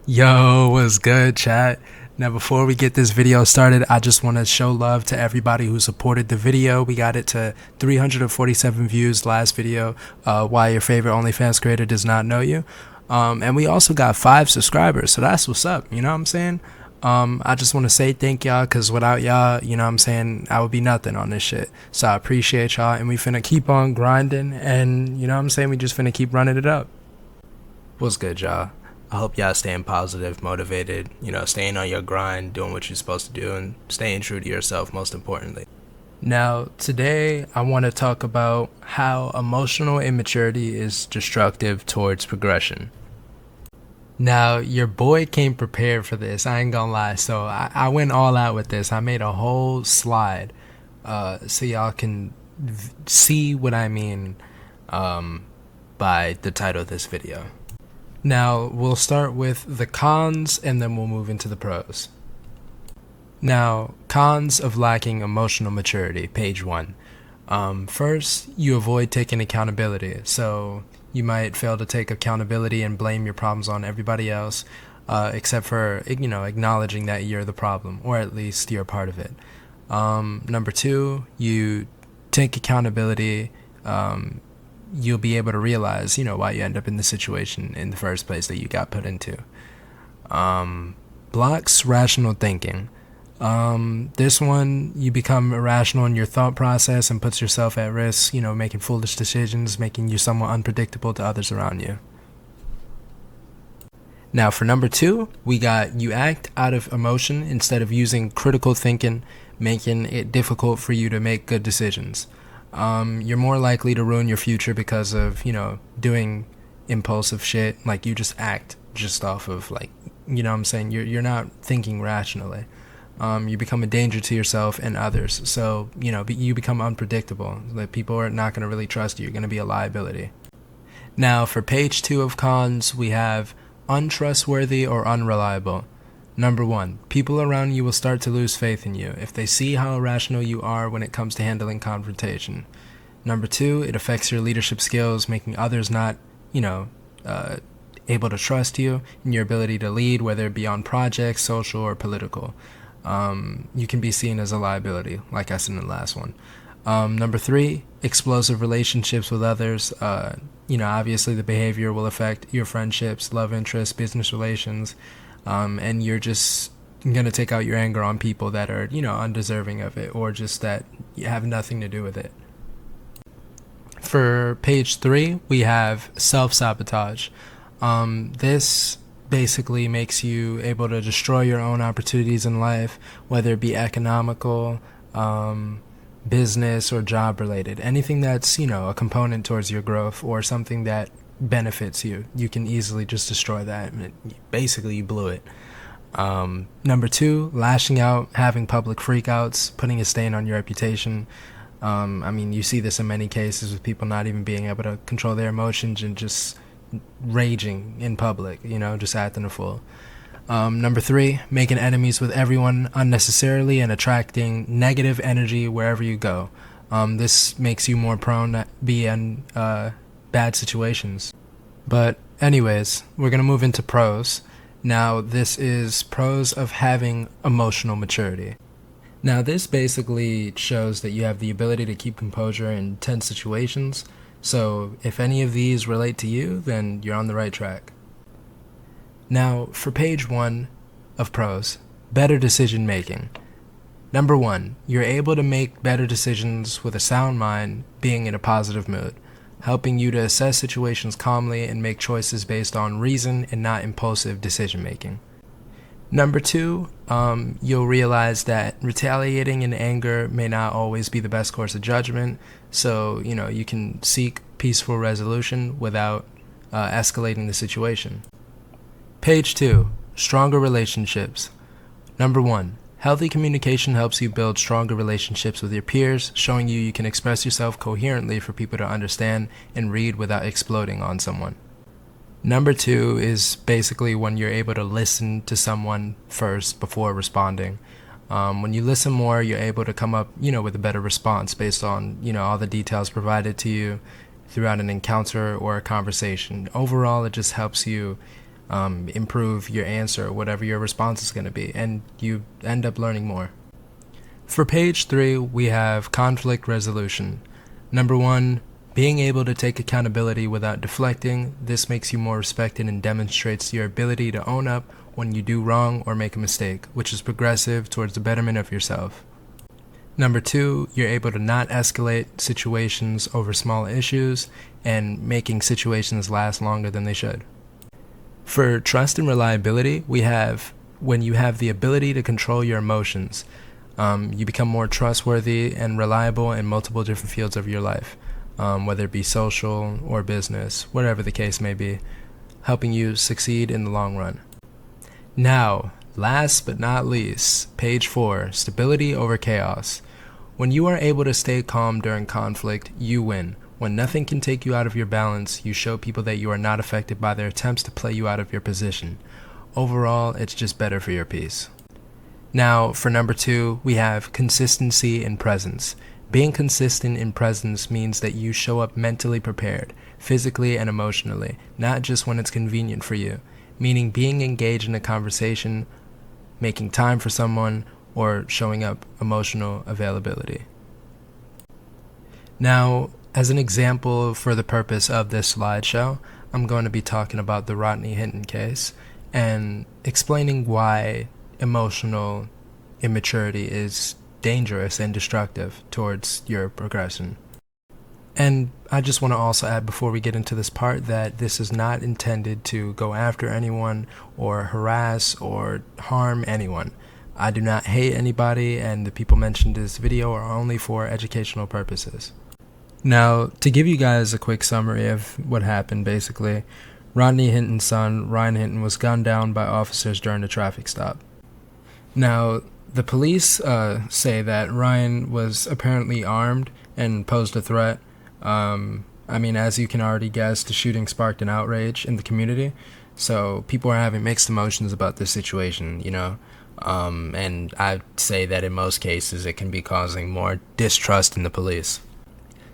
Yo, what's good, chat? Now, before we get this video started, I just want to show love to everybody who supported the video. We got it to 347 views last video, why your favorite OnlyFans creator does not know you. And we also got 5 subscribers, so that's what's up, you know what I'm saying? I just want to say thank y'all, because without y'all, you know what I'm saying, I would be nothing on this shit. So I appreciate y'all, and we finna keep on grinding, and you know what I'm saying, we just finna keep running it up. What's good, y'all? I hope y'all staying positive, motivated, staying on your grind, doing what you're supposed to do, and staying true to yourself, most importantly. Now, today, I want to talk about how emotional immaturity is destructive towards progression. Now, your boy came prepared for this, I ain't gonna lie, so I went all out with this. I made a whole slide so y'all can see what I mean by the title of this video. Now, we'll start with the cons and then we'll move into the pros. Now, cons of lacking emotional maturity, page 1. First, you avoid taking accountability. So, you might fail to take accountability and blame your problems on everybody else, except for, acknowledging that you're the problem, or at least you're a part of it. Number 2, you take accountability, you'll be able to realize, why you end up in the situation in the first place that you got put into. Blocks rational thinking. This one, you become irrational in your thought process and puts yourself at risk, making foolish decisions, making you somewhat unpredictable to others around you. Now, for number 2, we got you act out of emotion instead of using critical thinking, making it difficult for you to make good decisions. You're more likely to ruin your future because of, doing impulsive shit. Like, you just act just off of, like, you know what I'm saying? You're not thinking rationally. You become a danger to yourself and others. So, you become unpredictable. Like, people are not going to really trust you. You're going to be a liability. Now, for page 2 of cons, we have untrustworthy or unreliable. Number 1, people around you will start to lose faith in you if they see how irrational you are when it comes to handling confrontation. Number 2, it affects your leadership skills, making others not, able to trust you in your ability to lead, whether it be on projects, social, or political. You can be seen as a liability, like I said in the last one. Number 3, explosive relationships with others. Obviously the behavior will affect your friendships, love interests, business relations. And you're just going to take out your anger on people that are, undeserving of it, or just that you have nothing to do with it. For page 3, we have self-sabotage. This basically makes you able to destroy your own opportunities in life, whether it be economical, business, or job related. Anything that's, a component towards your growth or something that benefits you, you can easily just destroy that. Basically, you blew it. Number 2, lashing out, having public freakouts, putting a stain on your reputation. You see this in many cases with people not even being able to control their emotions and just raging in public, just acting a fool. Number 3, making enemies with everyone unnecessarily and attracting negative energy wherever you go. This makes you more prone to be in bad situations. But anyways, we're going to move into pros. Now, this is pros of having emotional maturity. Now, this basically shows that you have the ability to keep composure in tense situations. So if any of these relate to you, then you're on the right track. Now, for page 1 of pros, better decision making. Number 1, you're able to make better decisions with a sound mind, being in a positive mood, helping you to assess situations calmly and make choices based on reason and not impulsive decision making. Number 2, you'll realize that retaliating in anger may not always be the best course of judgment, so you can seek peaceful resolution without escalating the situation. Page 2, stronger relationships. Number 1, healthy communication helps you build stronger relationships with your peers, showing you can express yourself coherently for people to understand and read without exploding on someone. Number 2 is basically when you're able to listen to someone first before responding. When you listen more, you're able to come up, with a better response based on, all the details provided to you throughout an encounter or a conversation. Overall, it just helps you improve your answer, whatever your response is going to be, and you end up learning more. For page 3, we have conflict resolution. Number 1, being able to take accountability without deflecting. This makes you more respected and demonstrates your ability to own up when you do wrong or make a mistake, which is progressive towards the betterment of yourself. Number 2, you're able to not escalate situations over small issues and making situations last longer than they should. For trust and reliability, we have when you have the ability to control your emotions. You become more trustworthy and reliable in multiple different fields of your life, whether it be social or business, whatever the case may be, helping you succeed in the long run. Now, last but not least, page 4, stability over chaos. When you are able to stay calm during conflict, you win. When nothing can take you out of your balance, you show people that you are not affected by their attempts to play you out of your position. Overall, it's just better for your peace. Now, for number 2, we have consistency in presence. Being consistent in presence means that you show up mentally prepared, physically and emotionally, not just when it's convenient for you, meaning being engaged in a conversation, making time for someone, or showing up emotional availability. Now, as an example for the purpose of this slideshow, I'm going to be talking about the Rodney Hinton case and explaining why emotional immaturity is dangerous and destructive towards your progression. And I just want to also add before we get into this part that this is not intended to go after anyone or harass or harm anyone. I do not hate anybody, and the people mentioned in this video are only for educational purposes. Now, to give you guys a quick summary of what happened, basically, Rodney Hinton's son, Ryan Hinton, was gunned down by officers during a traffic stop. Now, the police say that Ryan was apparently armed and posed a threat. As you can already guess, the shooting sparked an outrage in the community, so people are having mixed emotions about this situation, and I'd say that in most cases it can be causing more distrust in the police.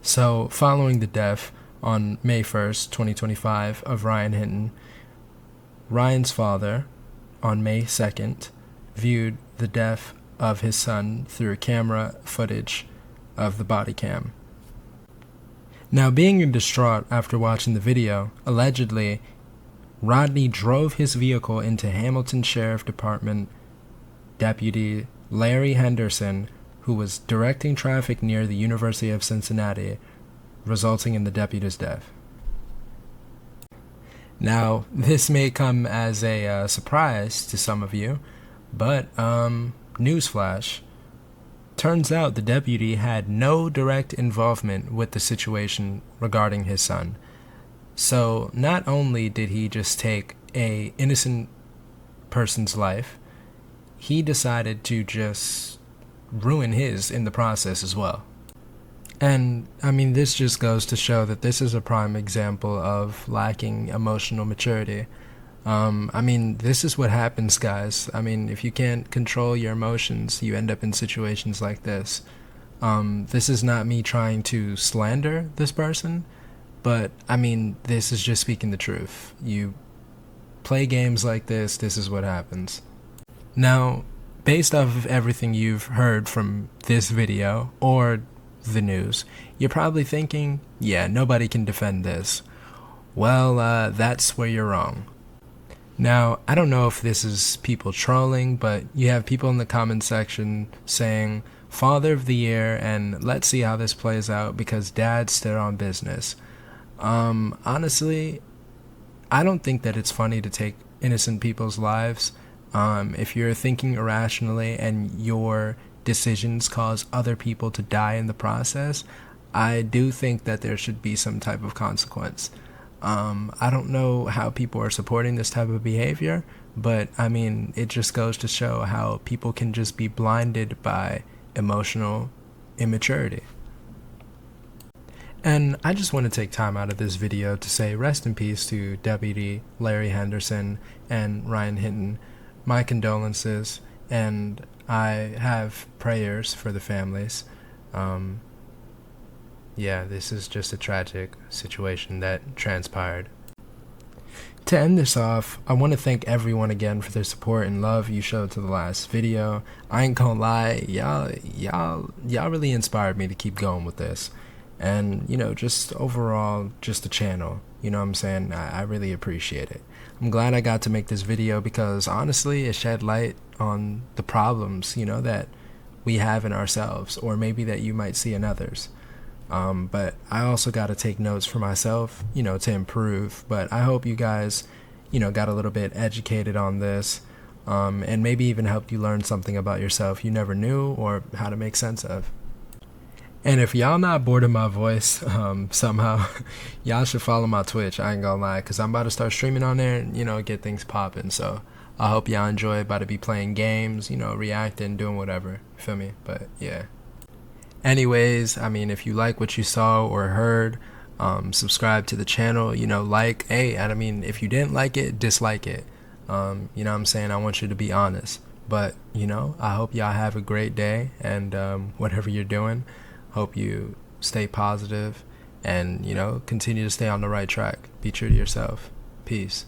So, following the death on May 1st, 2025 of Ryan Hinton, Ryan's father, on May 2nd, viewed the death of his son through camera footage of the body cam. Now, being distraught after watching the video, allegedly, Rodney drove his vehicle into Hamilton Sheriff Department Deputy Larry Henderson, who was directing traffic near the University of Cincinnati, resulting in the deputy's death. Now, this may come as a surprise to some of you, but newsflash, turns out the deputy had no direct involvement with the situation regarding his son. So not only did he just take an innocent person's life, he decided to just ruin his in the process as well. And this just goes to show that this is a prime example of lacking emotional maturity. This is what happens, guys. If you can't control your emotions, you end up in situations like this. This is not me trying to slander this person, but this is just speaking the truth. You play games like this is what happens. Now, based off of everything you've heard from this video or the news, you're probably thinking, yeah, nobody can defend this. Well, that's where you're wrong. Now, I don't know if this is people trolling, but you have people in the comment section saying, Father of the Year, and let's see how this plays out because Dad stood on business. Honestly, I don't think that it's funny to take innocent people's lives. If you're thinking irrationally and your decisions cause other people to die in the process, I do think that there should be some type of consequence. I don't know how people are supporting this type of behavior, but it just goes to show how people can just be blinded by emotional immaturity. And I just want to take time out of this video to say rest in peace to Deputy Larry Henderson and Ryan Hinton. My condolences, and I have prayers for the families. This is just a tragic situation that transpired. To end this off, I want to thank everyone again for their support and love you showed to the last video. I ain't gonna lie, y'all really inspired me to keep going with this. And, just overall, just the channel. You know what I'm saying? I really appreciate it. I'm glad I got to make this video because honestly, it shed light on the problems, that we have in ourselves, or maybe that you might see in others. But I also got to take notes for myself, to improve. But I hope you guys, got a little bit educated on this, and maybe even helped you learn something about yourself you never knew or how to make sense of. And if y'all not bored of my voice somehow, y'all should follow my Twitch. I ain't gonna lie, because I'm about to start streaming on there and, get things popping. So I hope y'all enjoy. About to be playing games, reacting, doing whatever. Feel me? But yeah. Anyways, if you like what you saw or heard, subscribe to the channel, if you didn't like it, dislike it. You know what I'm saying? I want you to be honest. But, I hope y'all have a great day, and whatever you're doing, hope you stay positive and, continue to stay on the right track. Be true to yourself. Peace.